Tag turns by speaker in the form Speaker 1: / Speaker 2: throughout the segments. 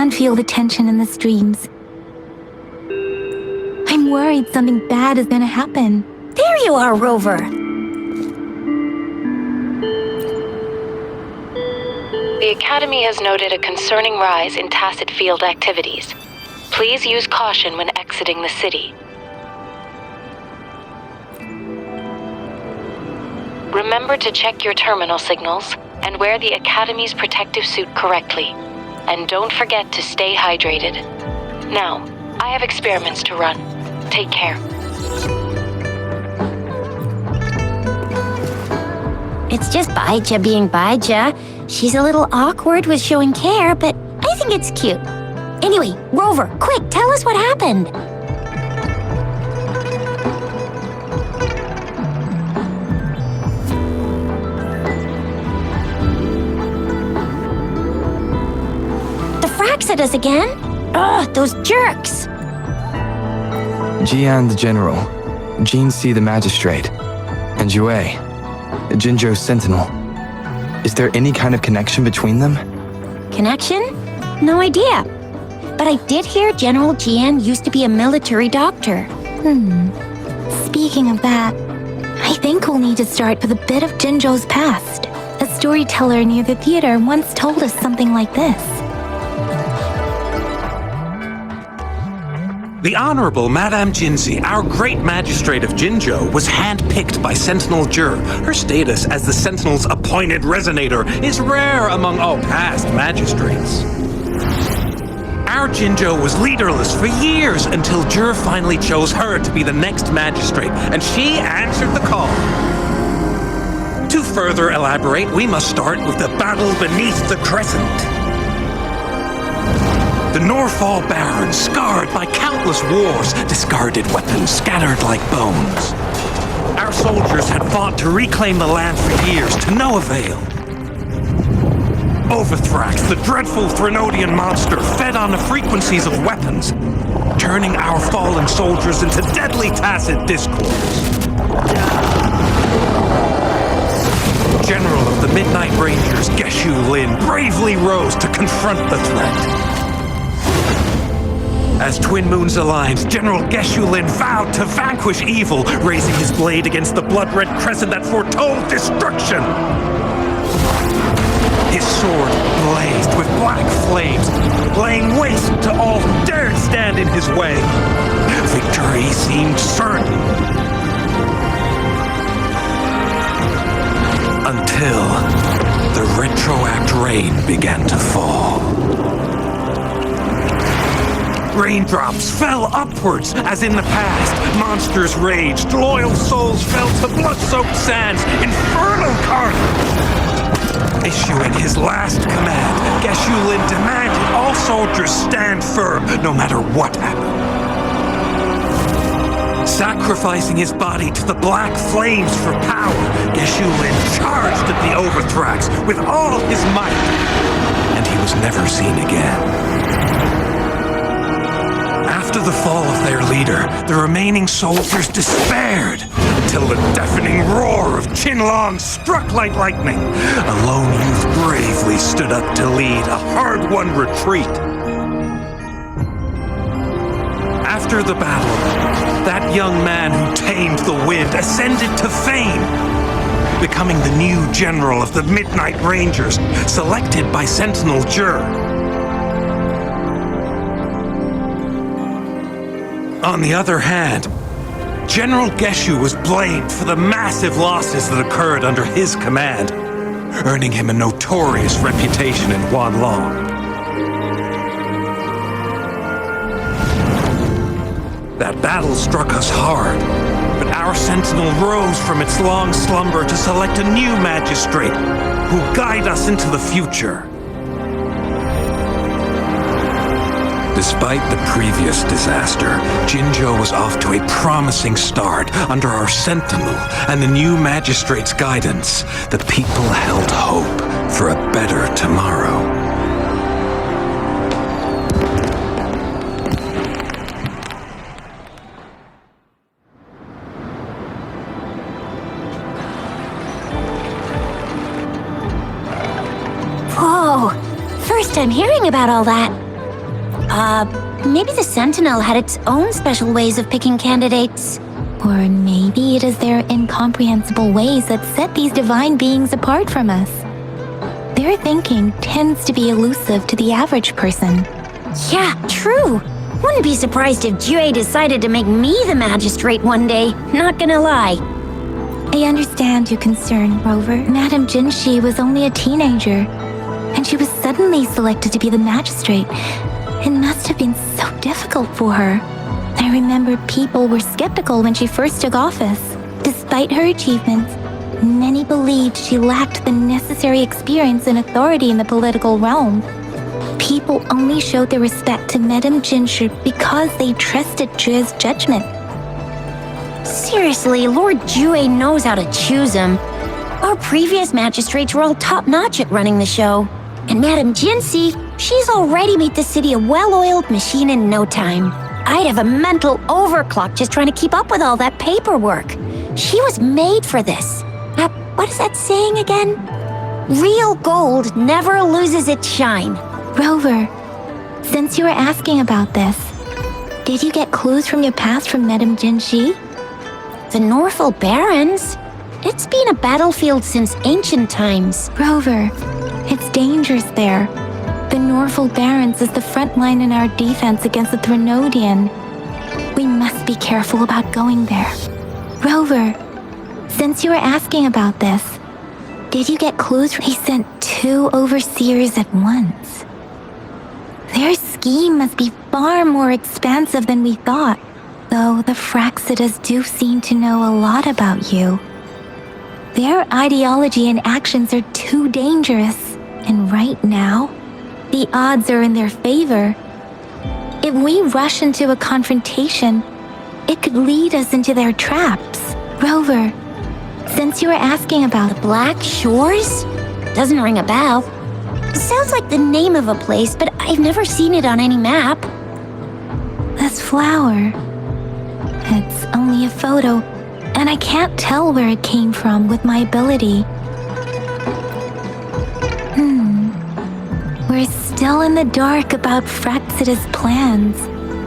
Speaker 1: can feel the tension in the streams. I'm worried something bad is gonna happen.
Speaker 2: There you are, Rover!
Speaker 3: The Academy has noted a concerning rise in tacit field activities. Please use caution when exiting the city. Remember to check your terminal signals and wear the Academy's protective suit correctly. And don't forget to stay hydrated. Now, I have experiments to run. Take care.
Speaker 2: It's just Baija being Baija. She's a little awkward with showing care, but I think it's cute. Anyway, Rover, quick, tell us what happened. The frags at us again? Ugh, those jerks!
Speaker 4: Jian the General, Jean C the Magistrate, and Jue, Jinzhou's Sentinel. Is there any kind of connection between them?
Speaker 2: Connection? No idea. But I did hear General Jian used to be a military doctor.
Speaker 1: Speaking of that, I think we'll need to start with a bit of Jinzhou's past. A storyteller near the theater once told us something like this.
Speaker 5: The Honorable Madame Jinzi, our great magistrate of Jinzhou, was handpicked by Sentinel Jur. Her status as the Sentinel's appointed resonator is rare among all past magistrates. Our Jinzhou was leaderless for years until Jur finally chose her to be the next magistrate, and she answered the call. To further elaborate, we must start with the battle beneath the crescent. The Norfall Barons, scarred by countless wars, discarded weapons scattered like bones. Our soldiers had fought to reclaim the land for years, to no avail. Overthrax, the dreadful Threnodian monster, fed on the frequencies of weapons, turning our fallen soldiers into deadly tacit discords. General of the Midnight Rangers, Geshu Lin, bravely rose to confront the threat. As Twin Moons aligned, General Geshu Lin vowed to vanquish evil, raising his blade against the blood-red crescent that foretold destruction. His sword blazed with black flames, laying waste to all who dared stand in his way. Victory seemed certain. Until the retroact rain began to fall. Raindrops fell upwards, as in the past. Monsters raged, loyal souls fell to blood-soaked sands, infernal carnage. Issuing his last command, Geshu Lin demanded all soldiers stand firm, no matter what happened. Sacrificing his body to the black flames for power, Geshu Lin charged at the Overthrax with all his might, and he was never seen again. After the fall of their leader, the remaining soldiers despaired until the deafening roar of Qinlong struck like lightning. A lone youth bravely stood up to lead a hard-won retreat. After the battle, that young man who tamed the wind ascended to fame, becoming the new general of the Midnight Rangers, selected by Sentinel Jur. On the other hand, General Geshu was blamed for the massive losses that occurred under his command, earning him a notorious reputation in Huanlong. That battle struck us hard, but our sentinel rose from its long slumber to select a new magistrate who will guide us into the future. Despite the previous disaster, Jinzhou was off to a promising start under our sentinel and the new magistrate's guidance. The people held hope for a better tomorrow.
Speaker 2: Whoa! First time hearing about all that. Maybe the Sentinel had its own special ways of picking candidates.
Speaker 1: Or maybe it is their incomprehensible ways that set these divine beings apart from us. Their thinking tends to be elusive to the average person.
Speaker 2: Yeah, true. Wouldn't be surprised if Jue decided to make me the magistrate one day, not gonna lie.
Speaker 1: I understand your concern, Rover. Madame Jinshi was only a teenager, and she was suddenly selected to be the magistrate. It must have been so difficult for her. I remember people were skeptical when she first took office. Despite her achievements, many believed she lacked the necessary experience and authority in the political realm. People only showed their respect to Madame Jinshi because they trusted Jue's judgment.
Speaker 2: Seriously, Lord Jue knows how to choose him. Our previous magistrates were all top-notch at running the show. And Madame Jinshi, she's already made the city a well-oiled machine in no time. I'd have a mental overclock just trying to keep up with all that paperwork. She was made for this. What is that saying again? Real gold never loses its shine.
Speaker 1: Rover, since you were asking about this, did you get clues from your past from Madame Jinshi?
Speaker 2: The Norfolk Barrens? It's been a battlefield since ancient times.
Speaker 1: Rover, it's dangerous there. The Norfolk Barrens is the front line in our defense against the Threnodian. We must be careful about going there. Rover, since you were asking about this, did you get clues? He sent 2 overseers at once. Their scheme must be far more expansive than we thought, though the Fraxidas do seem to know a lot about you. Their ideology and actions are too dangerous, and right now, the odds are in their favor. If we rush into a confrontation, it could lead us into their traps. Rover, since you were asking about
Speaker 2: The Black Shores? Doesn't ring a bell. Sounds like the name of a place, but I've never seen it on any map.
Speaker 1: this flower, it's only a photo, and I can't tell where it came from with my ability. We're still in the dark about Fraxida's plans,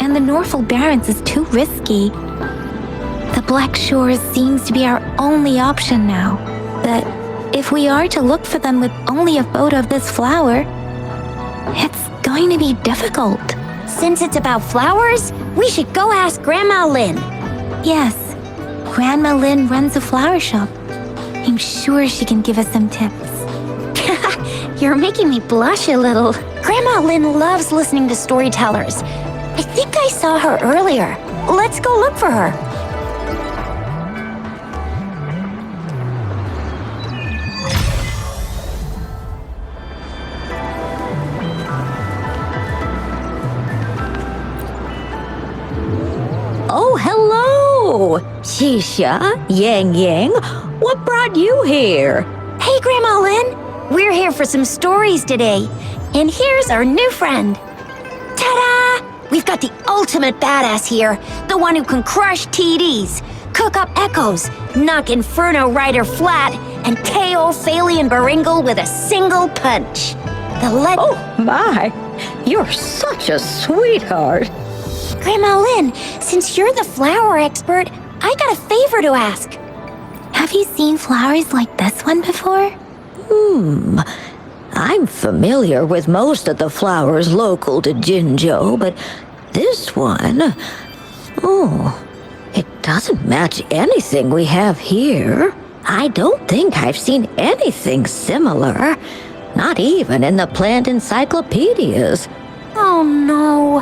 Speaker 1: and the Norfolk Barrens is too risky. The Black Shores seems to be our only option now, but if we are to look for them with only a photo of this flower, it's going to be difficult.
Speaker 2: Since it's about flowers, we should go ask Grandma Lynn.
Speaker 1: Yes, Grandma Lynn runs a flower shop. I'm sure she can give us some tips.
Speaker 2: You're making me blush a little. Grandma Lynn loves listening to storytellers. I think I saw her earlier. Let's go look for her.
Speaker 6: Oh, hello! Shisha, Yang Yang, what brought you here?
Speaker 2: Hey, Grandma Lynn. We're here for some stories today. And here's our new friend. Ta-da! We've got the ultimate badass here. The one who can crush TDs, cook up echoes, knock Inferno Rider flat, and KO Phalian Baringle with a single punch.
Speaker 6: Oh my, you're such a sweetheart.
Speaker 2: Grandma Lynn, since you're the flower expert, I got a favor to ask.
Speaker 1: Have you seen flowers like this one before?
Speaker 6: I'm familiar with most of the flowers local to Jinzhou, but this one, it doesn't match anything we have here. I don't think I've seen anything similar, not even in the plant encyclopedias.
Speaker 2: Oh no.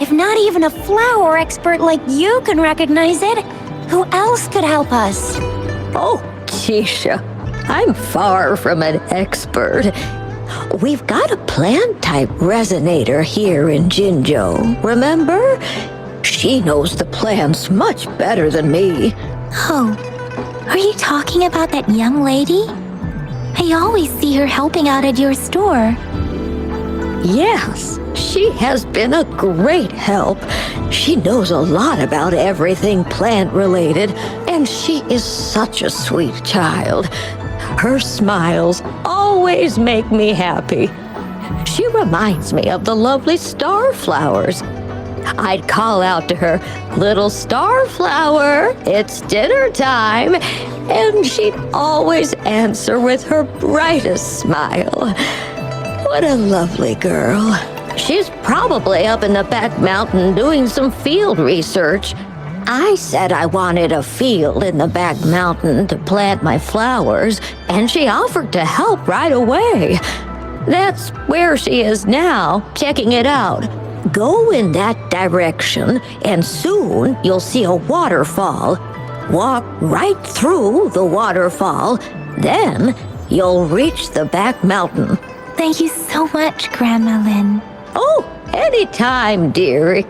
Speaker 2: If not even a flower expert like you can recognize it, who else could help us?
Speaker 6: Oh, Tisha, I'm far from an expert. We've got a plant-type resonator here in Jinzhou, remember? She knows the plants much better than me.
Speaker 1: Oh, are you talking about that young lady? I always see her helping out at your store.
Speaker 6: Yes, she has been a great help. She knows a lot about everything plant-related, and she is such a sweet child. Her smiles always make me happy. She reminds me of the lovely star flowers. I'd call out to her, "Little star flower, it's dinner time," and she'd always answer with her brightest smile. What a lovely girl. She's probably up in the back mountain doing some field research. I said I wanted a field in the back mountain to plant my flowers, and she offered to help right away. That's where she is now, checking it out. Go in that direction, and soon you'll see a waterfall. Walk right through the waterfall, then you'll reach the back mountain.
Speaker 1: Thank you so much, Grandma Lynn.
Speaker 6: Oh, anytime, dearie.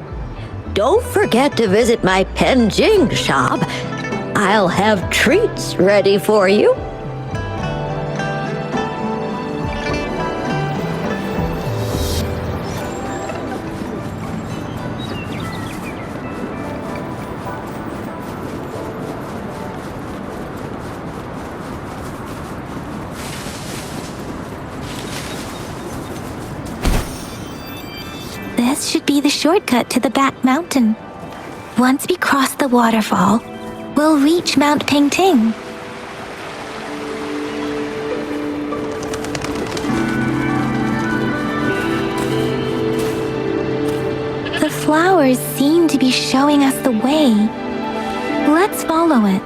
Speaker 6: Don't forget to visit my Penjing shop. I'll have treats ready for you.
Speaker 1: This should be the shortcut to the back mountain. Once we cross the waterfall, we'll reach Mount Ting Ting. The flowers seem to be showing us the way. Let's follow it.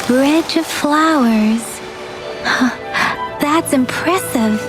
Speaker 1: Bridge of flowers. That's impressive.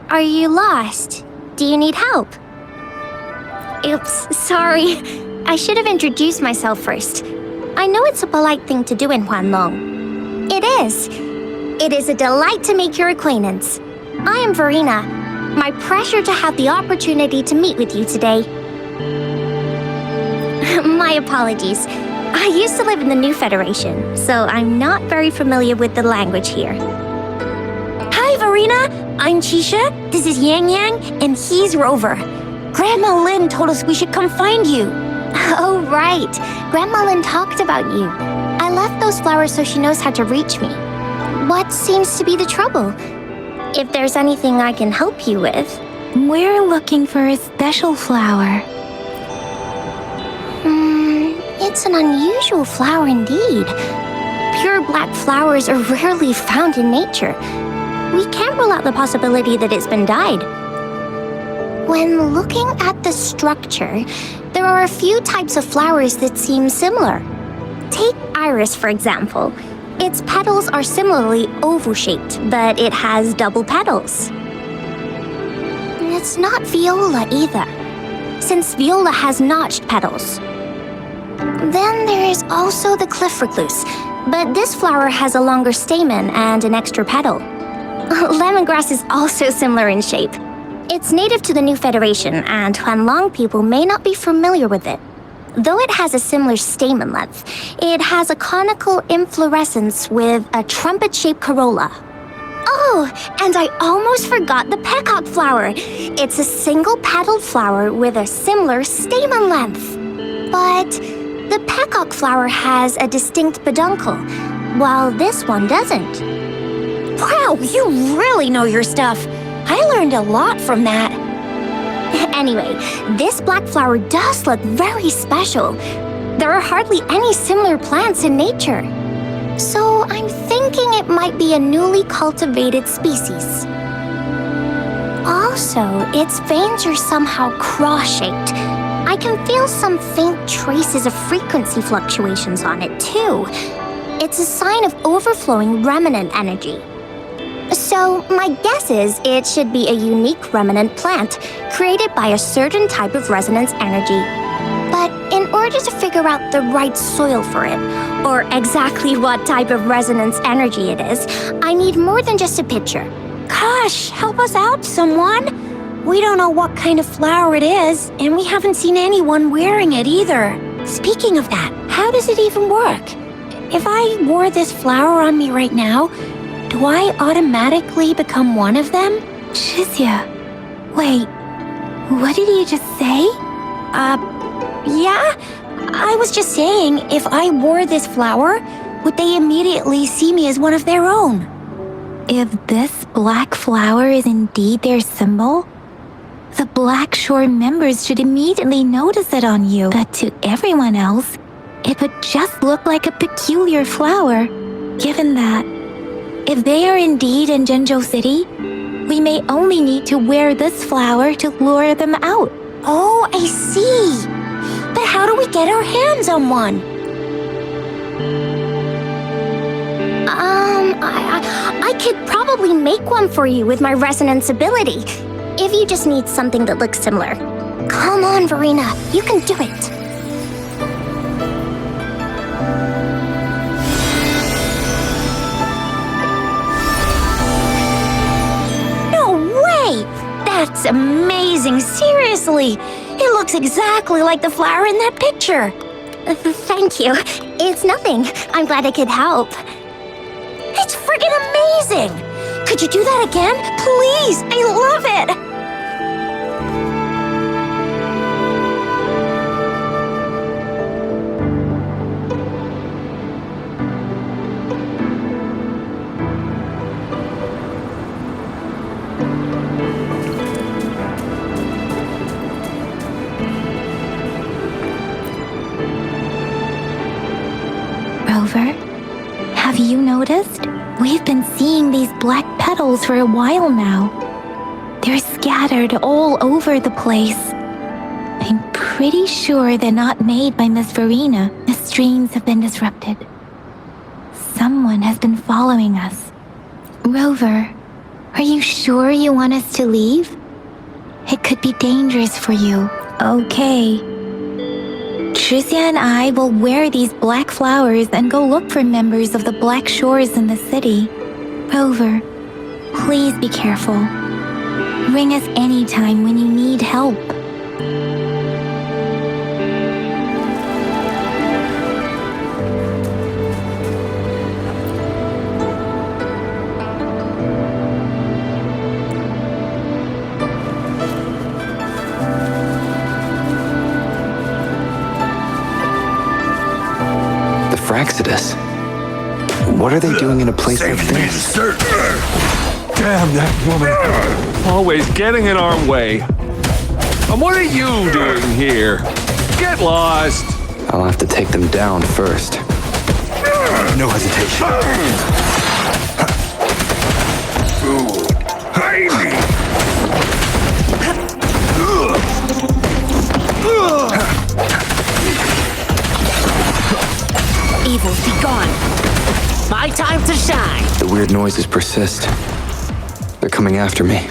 Speaker 2: Are you lost? Do you need help? Oops, sorry. I should have introduced myself first. I know it's a polite thing to do in Huanlong. It is. It is a delight to make your acquaintance. I am Verena. My pleasure to have the opportunity to meet with you today. My apologies. I used to live in the New Federation, so I'm not very familiar with the language here. Hi, Verena! I'm Chisha, this is Yang Yang, and he's Rover. Grandma Lynn told us we should come find you. Oh, right. Grandma Lynn talked about you. I left those flowers so she knows how to reach me. What seems to be the trouble? If there's anything I can help you with.
Speaker 1: We're looking for a special flower.
Speaker 2: It's an unusual flower indeed. Pure black flowers are rarely found in nature. We can't rule out the possibility that it's been dyed. When looking at the structure, there are a few types of flowers that seem similar. Take iris, for example. Its petals are similarly oval-shaped, but it has double petals. It's not viola either, since viola has notched petals. Then there is also the cliff recluse, but this flower has a longer stamen and an extra petal. Lemongrass is also similar in shape. It's native to the New Federation, and Huanlong people may not be familiar with it. Though it has a similar stamen length, it has a conical inflorescence with a trumpet-shaped corolla. Oh, and I almost forgot the peacock flower. It's a single-petaled flower with a similar stamen length. But the peacock flower has a distinct peduncle, while this one doesn't. Wow, you really know your stuff. I learned a lot from that.
Speaker 7: Anyway, this black flower does look very special. There are hardly any similar plants in nature. So I'm thinking it might be a newly cultivated species. Also, its veins are somehow cross-shaped. I can feel some faint traces of frequency fluctuations on it, too. It's a sign of overflowing remnant energy. So, my guess is it should be a unique remnant plant created by a certain type of resonance energy. But in order to figure out the right soil for it, or exactly what type of resonance energy it is, I need more than just a picture.
Speaker 2: Gosh, help us out, someone! We don't know what kind of flower it is, and we haven't seen anyone wearing it either. Speaking of that, how does it even work? If I wore this flower on me right now, do I automatically become one of them?
Speaker 1: Shizia, wait, what did you just say?
Speaker 2: Yeah? I was just saying, if I wore this flower, would they immediately see me as one of their own?
Speaker 1: If this black flower is indeed their symbol, the Black Shore members should immediately notice it on you. But to everyone else, it would just look like a peculiar flower. Given that, if they are indeed in Jinzhou City, we may only need to wear this flower to lure them out.
Speaker 2: Oh, I see. But how do we get our hands on one?
Speaker 7: I could probably make one for you with my resonance ability, if you just need something that looks similar. Come on, Verena, you can do it.
Speaker 2: No way! That's amazing, seriously! It looks exactly like the flower in that picture.
Speaker 7: Thank you. It's nothing. I'm glad I could help.
Speaker 2: It's friggin' amazing! Could you do that again? Please! I love it!
Speaker 1: Rover, have you noticed? We've been seeing these black petals for a while now. They're scattered all over the place. I'm pretty sure they're not made by Miss Verena. The streams have been disrupted. Someone has been following us. Rover, are you sure you want us to leave? It could be dangerous for you. Okay. Tricia and I will wear these black flowers and go look for members of the Black Shores in the city. Rover, please be careful. Ring us anytime when you need help.
Speaker 4: Fraxidus. What are they doing in a place like this?
Speaker 8: Damn that woman. Always getting in our way. And what are you doing here? Get lost.
Speaker 4: I'll have to take them down first. No hesitation.
Speaker 9: Evils be gone. My time to shine.
Speaker 4: The weird noises persist. They're coming after me.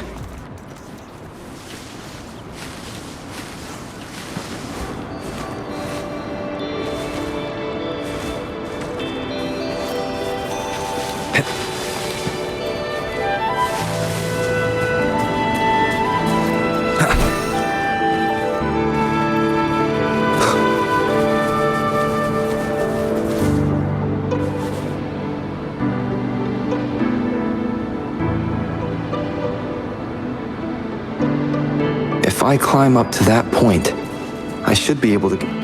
Speaker 4: If I climb up to that point, I should be able to...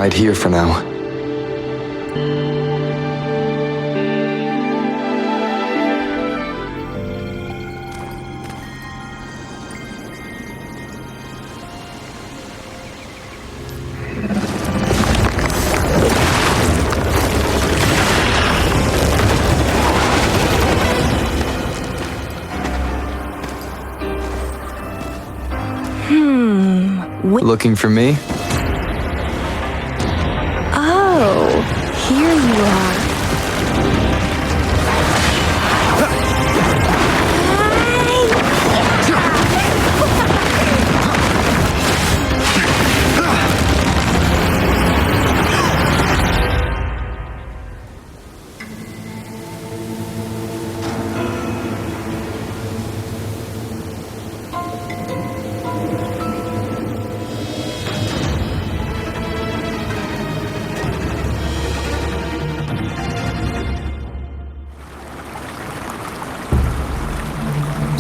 Speaker 4: hide here for now. Looking for me?
Speaker 1: Oh, here you are.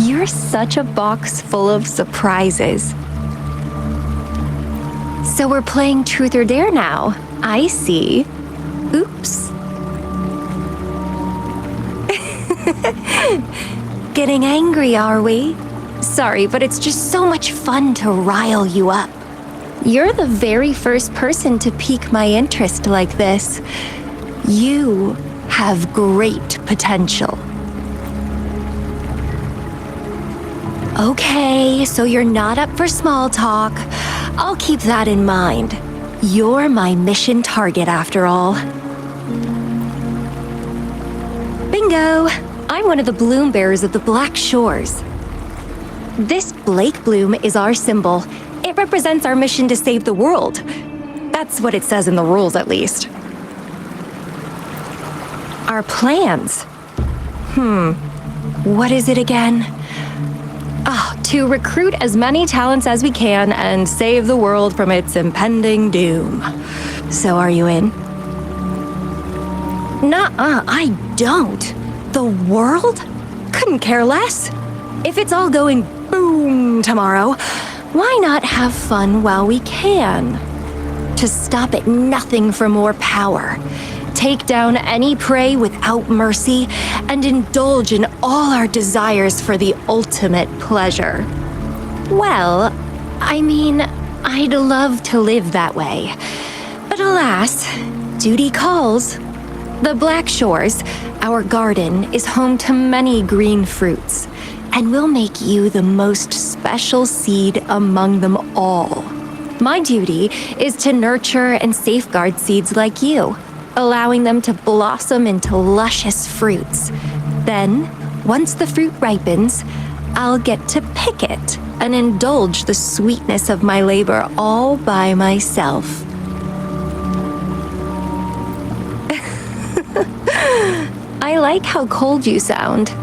Speaker 1: You're such a box full of surprises. So we're playing Truth or Dare now. I see. Oops. Getting angry, are we? Sorry, but it's just so much fun to rile you up. You're the very first person to pique my interest like this. You have great potential. Okay, so you're not up for small talk. I'll keep that in mind. You're my mission target after all. Bingo! I'm one of the bloom bearers of the Black Shores. This Blake bloom is our symbol. It represents our mission to save the world. That's what it says in the rules, at least. Our plans. What is it again? To recruit as many talents as we can and save the world from its impending doom. So are you in? Nuh-uh, I don't. The world? Couldn't care less. If it's all going boom tomorrow, why not have fun while we can? To stop at nothing for more power. Take down any prey without mercy, and indulge in all our desires for the ultimate pleasure. Well, I mean, I'd love to live that way. But alas, duty calls. The Black Shores, our garden, is home to many green fruits, and will make you the most special seed among them all. My duty is to nurture and safeguard seeds like you, allowing them to blossom into luscious fruits. Then, once the fruit ripens, I'll get to pick it and indulge the sweetness of my labor all by myself. I like how cold you sound.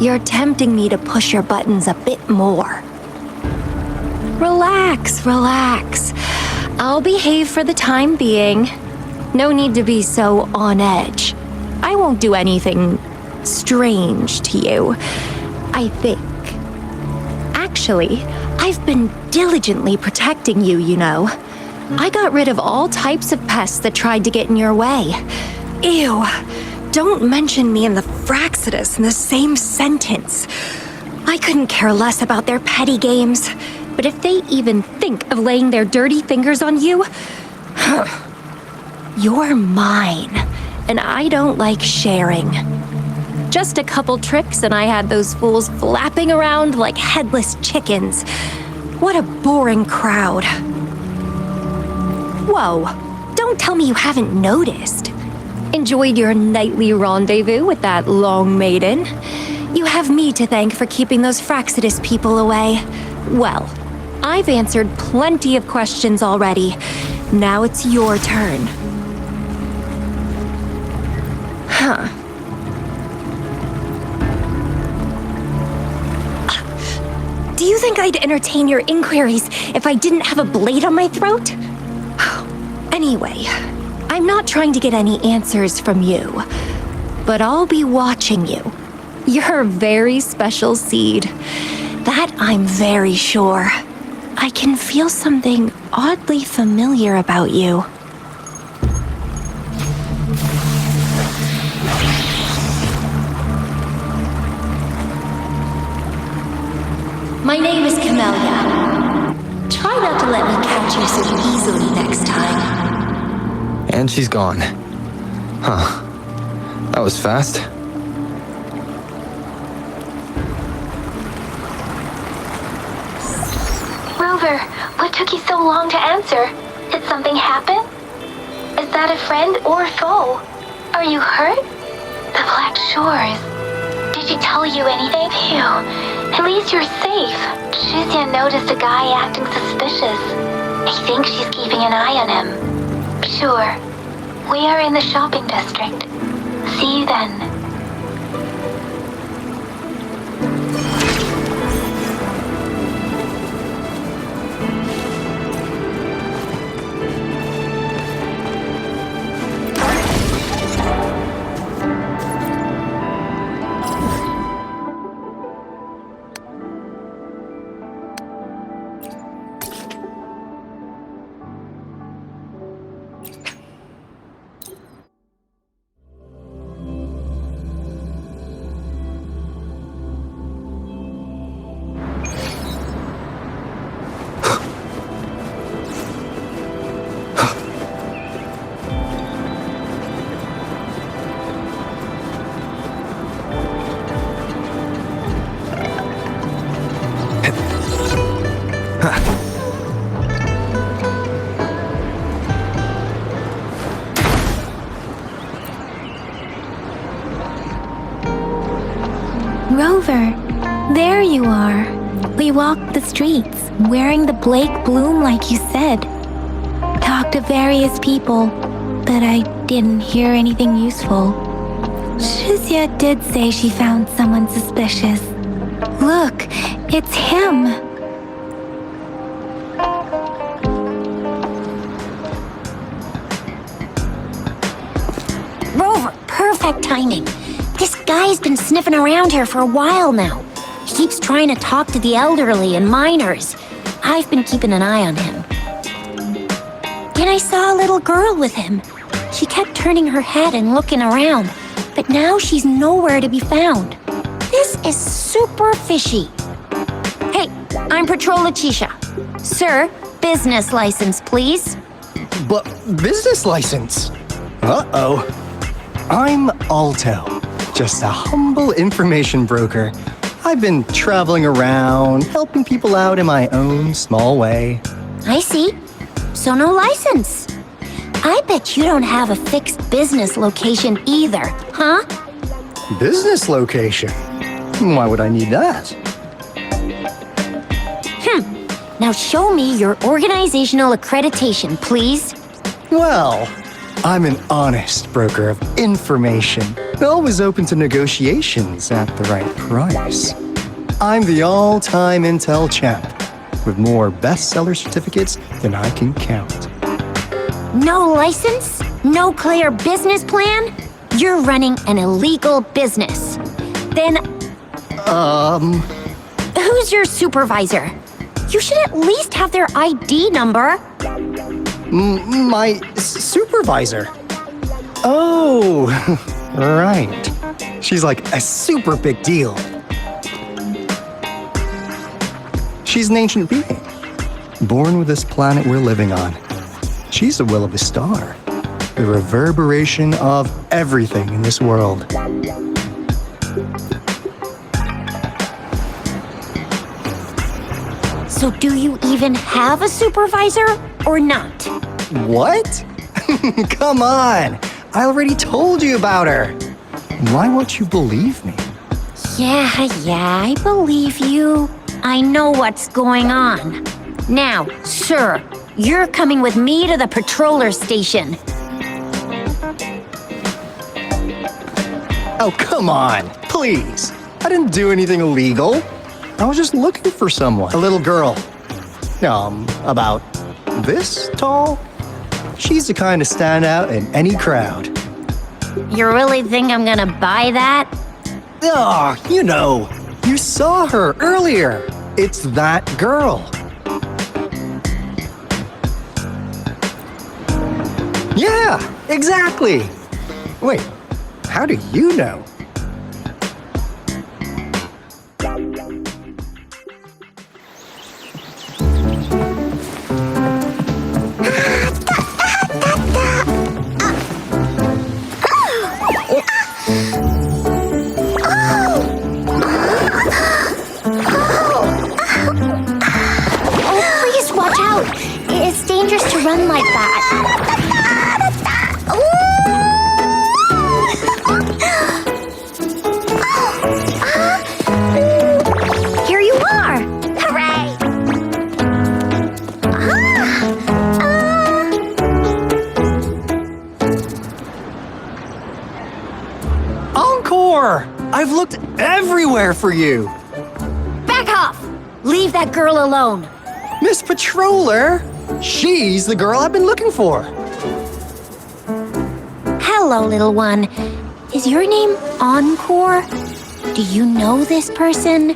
Speaker 1: You're tempting me to push your buttons a bit more. Relax, relax. I'll behave for the time being. No need to be so on edge. I won't do anything strange to you, I think. Actually, I've been diligently protecting you, you know. I got rid of all types of pests that tried to get in your way. Ew, don't mention me and the Fraxidus in the same sentence. I couldn't care less about their petty games, but if they even think of laying their dirty fingers on you, you're mine, and I don't like sharing. Just a couple tricks and I had those fools flapping around like headless chickens. What a boring crowd. Whoa, don't tell me you haven't noticed. Enjoyed your nightly rendezvous with that long maiden? You have me to thank for keeping those Fraxidus people away. Well, I've answered plenty of questions already. Now it's your turn. Huh. Do you think I'd entertain your inquiries if I didn't have a blade on my throat? Anyway, I'm not trying to get any answers from you, but I'll be watching you. You're a very special seed. That I'm very sure. I can feel something oddly familiar about you. My name is Camellia. Try not to let me catch you so easily next time.
Speaker 4: And she's gone. Huh. That was fast.
Speaker 1: Rover, what took you so long to answer? Did something happen? Is that a friend or foe? Are you hurt? The Black Shores. Did she tell you anything? Phew. At least you're safe. Shizia noticed a guy acting suspicious. I think she's keeping an eye on him. Sure. We are in the shopping district. See you then. Rover, there you are. We walked the streets, wearing the Blake bloom like you said. Talked to various people, but I didn't hear anything useful. Shizia did say she found someone suspicious. Look, it's him.
Speaker 2: Rover, perfect timing. This guy's been sniffing around here for a while now. He keeps trying to talk to the elderly and minors. I've been keeping an eye on him. And I saw a little girl with him. She kept turning her head and looking around, but now she's nowhere to be found. This is super fishy. Hey, I'm Patrol Letitia. Sir, business license, please.
Speaker 10: But business license? Uh-oh. I'm Alto, just a humble information broker. I've been traveling around, helping people out in my own small way.
Speaker 2: I see. So no license. I bet you don't have a fixed business location either, huh?
Speaker 10: Business location? Why would I need that?
Speaker 2: Now show me your organizational accreditation, please.
Speaker 10: Well, I'm an honest broker of information, always open to negotiations at the right price. I'm the all-time Intel champ, with more bestseller certificates than I can count.
Speaker 2: No license? No clear business plan? You're running an illegal business. Then, who's your supervisor? You should at least have their ID number.
Speaker 10: My supervisor? Oh, right. She's like a super big deal. She's an ancient being, born with this planet we're living on. She's the will of the star, the reverberation of everything in this world.
Speaker 2: So do you even have a supervisor or not?
Speaker 10: What? Come on! I already told you about her. Why won't you believe me?
Speaker 2: Yeah, I believe you. I know what's going on. Now, sir, you're coming with me to the patroller station.
Speaker 10: Oh, come on, please. I didn't do anything illegal. I was just looking for someone. A little girl. About this tall? She's the kind to stand out in any crowd.
Speaker 2: You really think I'm gonna buy that?
Speaker 10: Oh, you saw her earlier. It's that girl. Yeah, exactly. Wait, how do you know?
Speaker 7: run like that. Here you are! Hooray!
Speaker 10: Encore! I've looked everywhere for you!
Speaker 2: Back off! Leave that girl alone.
Speaker 10: Miss Patroller! She's the girl I've been looking for.
Speaker 2: Hello, little one. Is your name Encore? Do you know this person?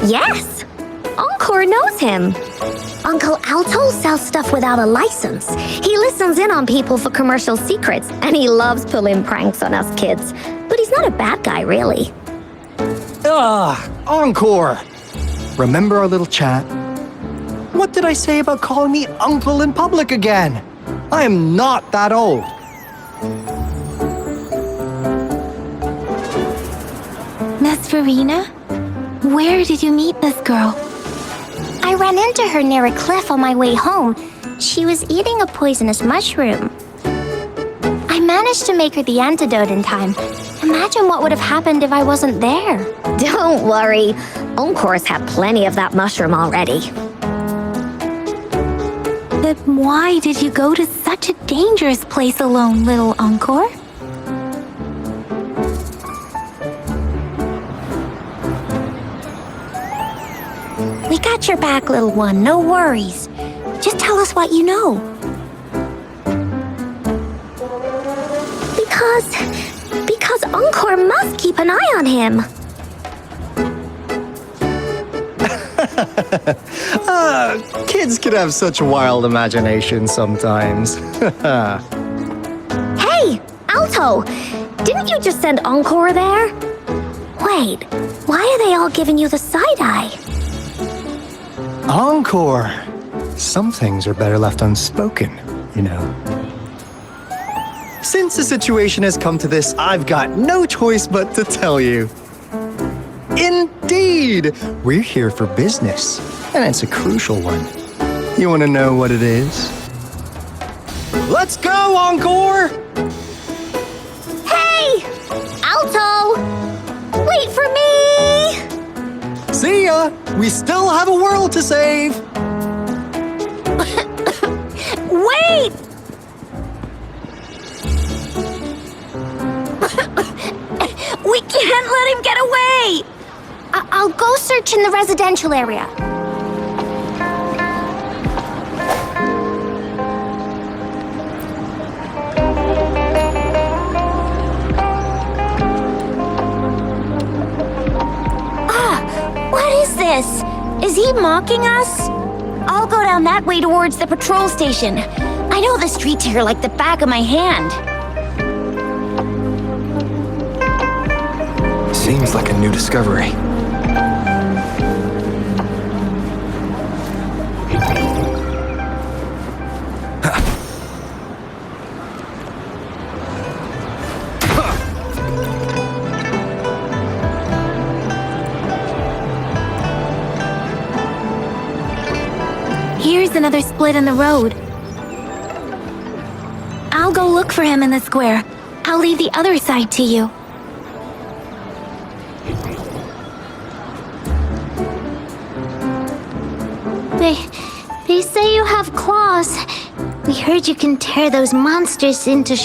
Speaker 7: Yes! Encore knows him. Uncle Alto sells stuff without a license. He listens in on people for commercial secrets, and he loves pulling pranks on us kids. But he's not a bad guy, really.
Speaker 10: Encore! Remember our little chat? What did I say about calling me uncle in public again? I am not that old.
Speaker 1: Miss Verena? Where did you meet this girl?
Speaker 7: I ran into her near a cliff on my way home. She was eating a poisonous mushroom. I managed to make her the antidote in time. Imagine what would have happened if I wasn't there. Don't worry. Encore's had plenty of that mushroom already.
Speaker 1: But why did you go to such a dangerous place alone, little Encore?
Speaker 2: We got your back, little one. No worries. Just tell us what you know.
Speaker 7: Because Encore must keep an eye on him.
Speaker 10: Kids can have such wild imaginations sometimes.
Speaker 7: Hey, Alto! Didn't you just send Encore there? Wait, why are they all giving you the side-eye?
Speaker 10: Encore! Some things are better left unspoken, you know. Since the situation has come to this, I've got no choice but to tell you. Indeed! We're here for business, and it's a crucial one. You want to know what it is? Let's go, Encore!
Speaker 7: Hey! Alto! Wait for me!
Speaker 10: See ya! We still have a world to save!
Speaker 2: Wait! We can't let him get away!
Speaker 7: I'll go search in the residential area.
Speaker 2: What is this? Is he mocking us? I'll go down that way towards the patrol station. I know the streets here like the back of my hand.
Speaker 4: Seems like a new discovery.
Speaker 1: Here's another split in the road. I'll go look for him in the square. I'll leave the other side to you.
Speaker 7: They say you have claws. We heard you can tear those monsters into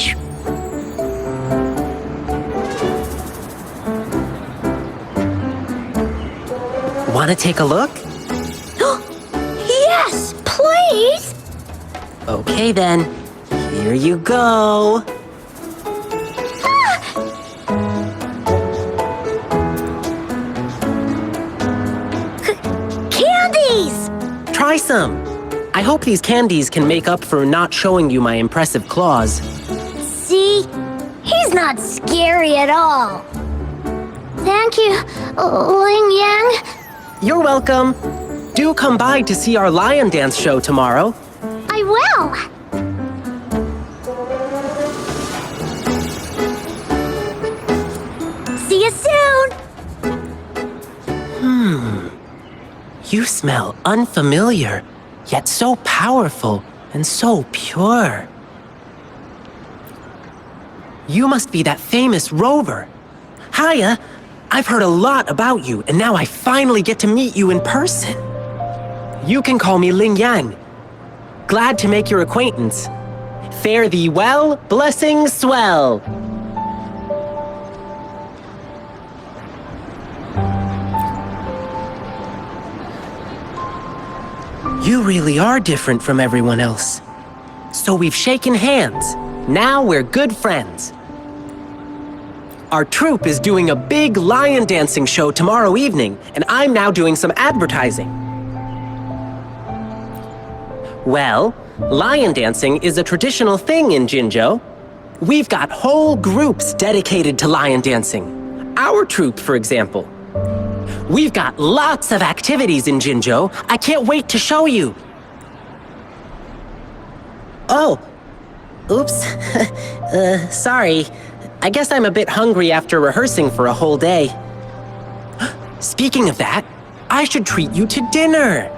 Speaker 9: Want to take a look?
Speaker 2: Yes, please!
Speaker 9: Okay then, here you go.
Speaker 2: Candies!
Speaker 9: Try some. I hope these candies can make up for not showing you my impressive claws.
Speaker 7: See? He's not scary at all. Thank you, Ling Yang.
Speaker 9: You're welcome. Do come by to see our lion dance show tomorrow.
Speaker 7: I will. See you soon.
Speaker 9: You smell unfamiliar, yet so powerful and so pure. You must be that famous rover. Hiya, I've heard a lot about you, and now I finally get to meet you in person. You can call me Ling Yan. Glad to make your acquaintance. Fare thee well, blessings swell. You really are different from everyone else. So we've shaken hands. Now we're good friends. Our troupe is doing a big lion dancing show tomorrow evening, and I'm now doing some advertising. Well, lion dancing is a traditional thing in Jinzhou. We've got whole groups dedicated to lion dancing. Our troupe, for example. We've got lots of activities in Jinzhou. I can't wait to show you. Oh, oops. Sorry. I guess I'm a bit hungry after rehearsing for a whole day. Speaking of that, I should treat you to dinner.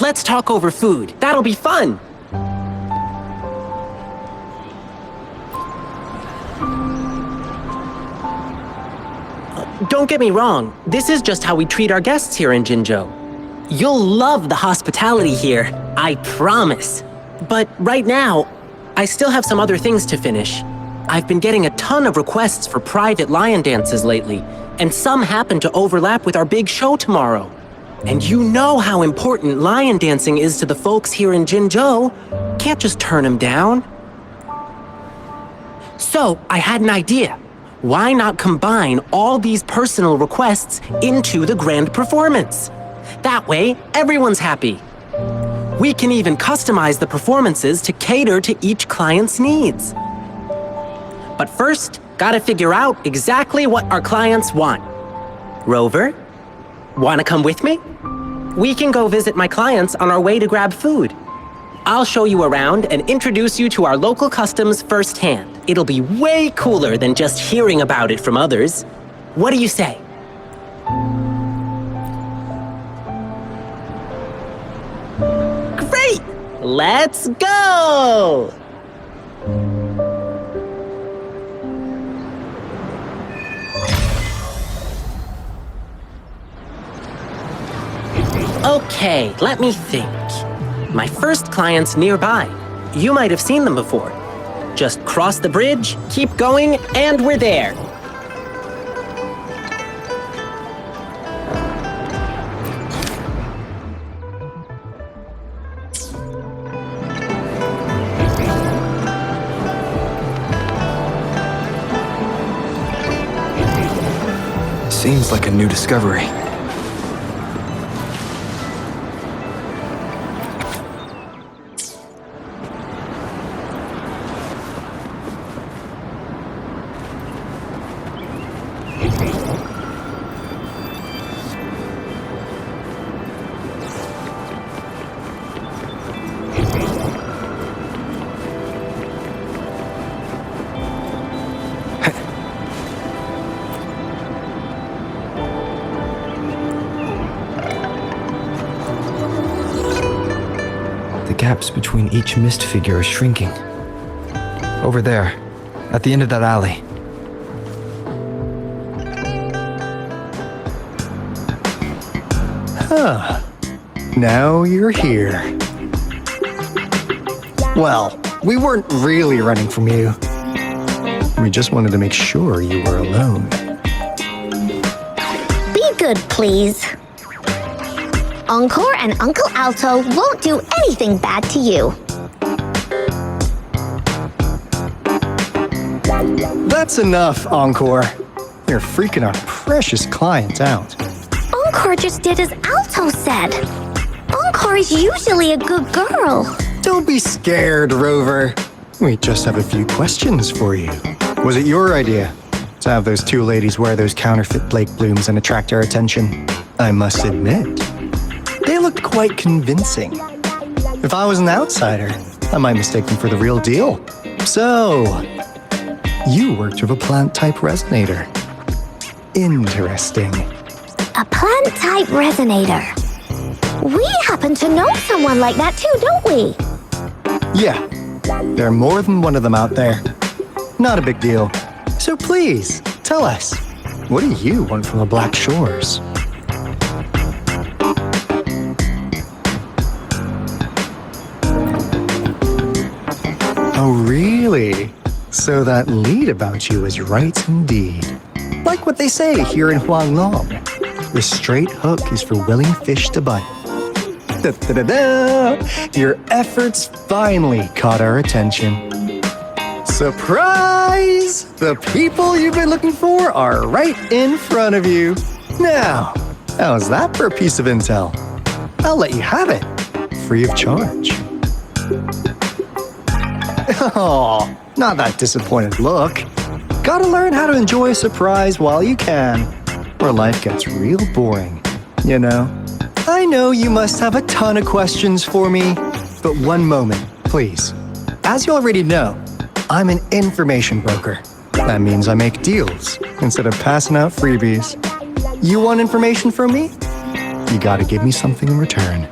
Speaker 9: Let's talk over food. That'll be fun. Don't get me wrong, this is just how we treat our guests here in Jinzhou. You'll love the hospitality here, I promise. But right now, I still have some other things to finish. I've been getting a ton of requests for private lion dances lately, and some happen to overlap with our big show tomorrow. And you know how important lion dancing is to the folks here in Jinzhou. Can't just turn them down. So, I had an idea. Why not combine all these personal requests into the grand performance? That way, everyone's happy. We can even customize the performances to cater to each client's needs. But first, gotta figure out exactly what our clients want. Rover, wanna come with me? We can go visit my clients on our way to grab food. I'll show you around and introduce you to our local customs firsthand. It'll be way cooler than just hearing about it from others. What do you say? Great! Let's go! Okay, let me think. My first client's nearby. You might have seen them before. Just cross the bridge, keep going, and we're there.
Speaker 4: Seems like a new discovery. The gaps between each mist figure are shrinking. Over there, at the end of that alley.
Speaker 10: Huh. Now you're here. Well, we weren't really running from you. We just wanted to make sure you were alone.
Speaker 7: Be good, please. Encore and Uncle Alto won't do anything bad to you.
Speaker 10: That's enough, Encore. You're freaking our precious client out.
Speaker 7: Encore just did as Alto said. Encore is usually a good girl.
Speaker 10: Don't be scared, Rover. We just have a few questions for you. Was it your idea to have those two ladies wear those counterfeit Blake blooms and attract our attention? I must admit, they looked quite convincing. If I was an outsider, I might mistake them for the real deal. So, you worked with a plant-type resonator. Interesting.
Speaker 7: A plant-type resonator. We happen to know someone like that too, don't we?
Speaker 10: Yeah, there are more than one of them out there. Not a big deal. So please, tell us, what do you want from the Black Shores? Oh, really? So that lead about you is right indeed. Like what they say here in Huanglong, the straight hook is for willing fish to bite. Da-da-da-da! Your efforts finally caught our attention. Surprise! The people you've been looking for are right in front of you. Now, how's that for a piece of intel? I'll let you have it, free of charge. Oh, not that disappointed look. Gotta learn how to enjoy a surprise while you can, or life gets real boring, you know? I know you must have a ton of questions for me, but one moment, please. As you already know, I'm an information broker. That means I make deals instead of passing out freebies. You want information from me? You gotta give me something in return.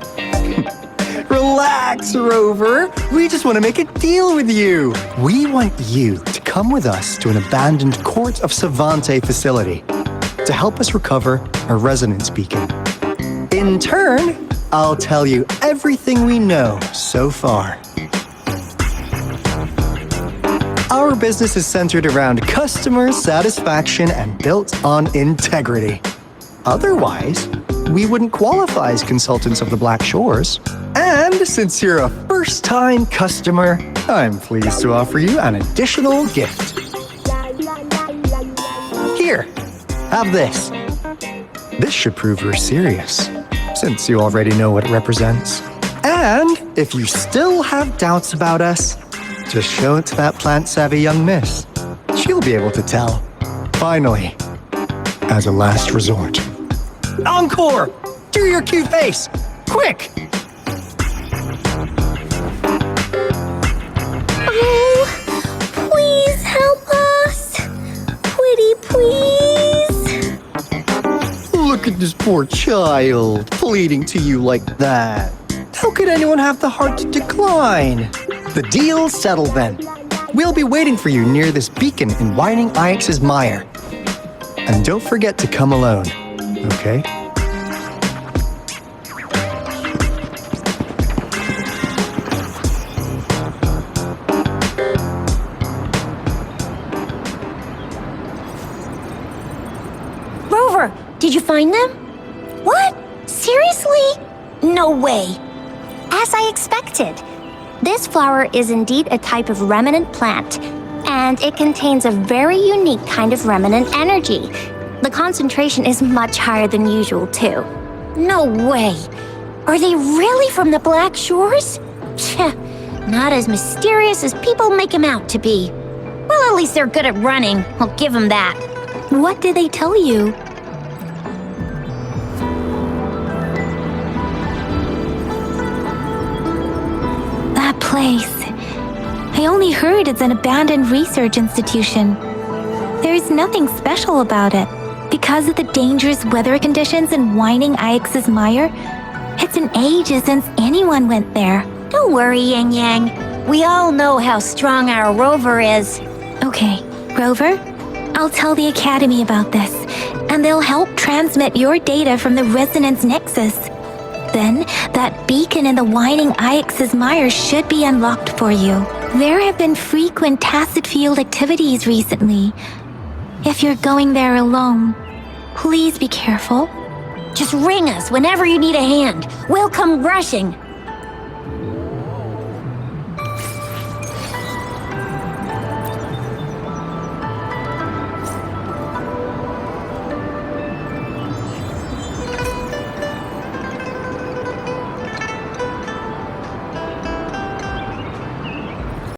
Speaker 10: Relax, Rover. We just want to make a deal with you. We want you to come with us to an abandoned Court of Savante facility to help us recover a resonance beacon. In turn, I'll tell you everything we know so far. Our business is centered around customer satisfaction and built on integrity. Otherwise, we wouldn't qualify as consultants of the Black Shores. And since you're a first-time customer, I'm pleased to offer you an additional gift. Here, have this. This should prove you're serious, since you already know what it represents. And if you still have doubts about us, just show it to that plant-savvy young miss. She'll be able to tell. Finally, as a last resort. Encore! Do your cute face! Quick!
Speaker 7: Oh, please help us! Pretty please!
Speaker 10: Look at this poor child, pleading to you like that. How could anyone have the heart to decline? The deal's settled then. We'll be waiting for you near this beacon in Whining Ix's mire. And don't forget to come alone, okay?
Speaker 2: Rover, did you find them?
Speaker 7: What? Seriously?
Speaker 2: No way.
Speaker 7: As I expected. This flower is indeed a type of remnant plant, and it contains a very unique kind of remnant energy. The concentration is much higher than usual, too.
Speaker 2: No way. Are they really from the Black Shores? Tch, not as mysterious as people make them out to be. Well, at least they're good at running. I'll give them that.
Speaker 1: What did they tell you? That place. I only heard it's an abandoned research institution. There is nothing special about it. Because of the dangerous weather conditions in Whining Ix's mire, it's been ages since anyone went there.
Speaker 2: Don't worry, Yang Yang. We all know how strong our Rover is.
Speaker 1: Okay, Rover, I'll tell the Academy about this, and they'll help transmit your data from the Resonance Nexus. Then, that beacon in the Whining Ix's mire should be unlocked for you. There have been frequent tacit field activities recently. If you're going there alone, please be careful.
Speaker 2: Just ring us whenever you need a hand. We'll come rushing.